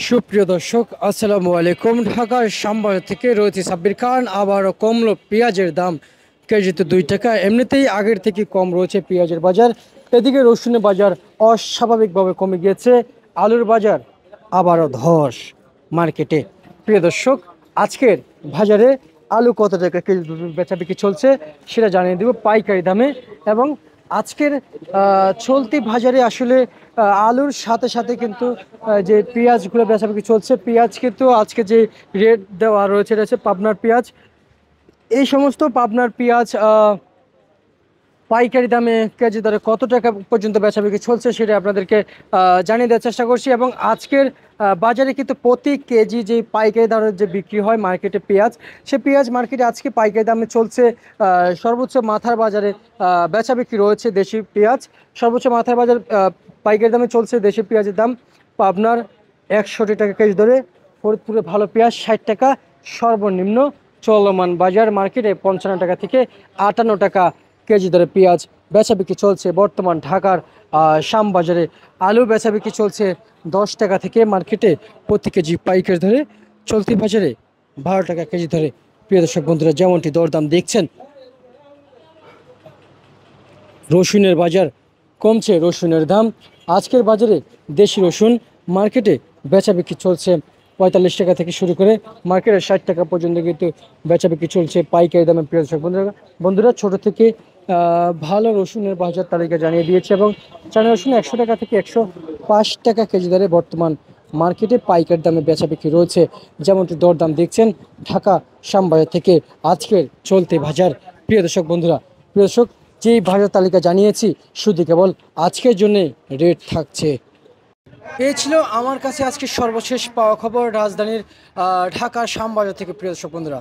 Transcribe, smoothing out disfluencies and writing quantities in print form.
সুপ্রিয় দর্শক আসসালামু আলাইকুম। ঢাকার শ্যামবাজার থেকে রয়েছে সাব্বির খান। আবারও কমলো পেঁয়াজের দাম, কেজিতে 2 টাকা। এমনিতেই আগের থেকে কম রয়েছে পেঁয়াজের বাজার। এদিকে রসুনের বাজার অস্বাভাবিকভাবে কমে গিয়েছে। আলুর বাজার আবারও ধস মার্কেটে। প্রিয় দর্শক, আজকের বাজারে আলু কত টাকা কেজি বেচাবিক্রি চলছে সেটা জানিয়ে দেব পাইকারি দামে। এবং আজকের চলতি বাজারে আসলে আলুর সাথে সাথে কিন্তু যে পেঁয়াজগুলো বেচাবিক্রি চলছে, পেঁয়াজ কিন্তু আজকে যে রেট দেওয়া রয়েছে এটা হচ্ছে পাবনার পেঁয়াজ। এই সমস্ত পাবনার পেঁয়াজ পাইকারি দামে কেজি দরে কত টাকা পর্যন্ত বেচাবিক্রি চলছে সেটা আপনাদেরকে জানিয়ে দেওয়ার চেষ্টা করছি। এবং আজকের বাজারে কিন্তু প্রতি কেজি যে পাইকারি দামের যে বিক্রি হয় মার্কেটে পেঁয়াজ, সে পেঁয়াজ মার্কেটে আজকে পাইকারি দামে চলছে। সর্বোচ্চ মাথার বাজারে বেচাবিক্রি রয়েছে দেশি পেঁয়াজ। সর্বোচ্চ মাথার বাজার পাইকারি দামে চলছে দেশি পেঁয়াজের দাম আপনার 61 টাকা কেজি ধরে। ফরিদপুরে ভালো পেঁয়াজ 60 টাকা সর্বনিম্ন চলমান বাজার মার্কেটে 55 টাকা থেকে 58 টাকা কেজি দরে পেঁয়াজ বেচাবিক্রি চলছে। বর্তমান ঢাকার শ্যামবাজারে আলু বেচাবিক্রি চলছে 10 টাকা থেকে মার্কেটে প্রতি কেজি পাইকারি ধরে, চলতি বাজারে 12 টাকা কেজি ধরে। প্রিয় দর্শক বন্ধুরা, যেমনটি দরদাম দেখছেন, রসুনের বাজার কমছে। রসুনের দাম আজকের বাজারে দেশি রসুন মার্কেটে বেচাবিক্রি চলছে 45 টাকা থেকে শুরু করে মার্কেটে 60 টাকা পর্যন্ত কিন্তু বেচাবিক্রি চলছে পাইকারি দামে। প্রিয় দর্শক বন্ধুরা ছোট থেকে ভালো রসুনের বাজার তালিকা জানিয়ে দিয়েছে। এবং চায়না রসুন 100 টাকা থেকে 105 টাকা কেজি দরে বর্তমান মার্কেটে পাইকারি দামে বেচাবিক্রি রয়েছে। যেমনটি দরদাম দেখছেন ঢাকা শ্যামবাজার থেকে আজকের চলতি বাজার। প্রিয় দর্শক বন্ধুরা, প্রিয় দর্শক, যেই বাজার তালিকা জানিয়েছি শুধু কেবল আজকের জন্য রেট থাকছে। এই ছিল আমার কাছে আজকে সর্বশেষ পাওয়া খবর রাজধানীর ঢাকার শ্যামবাজার থেকে। প্রিয় দর্শক বন্ধুরা।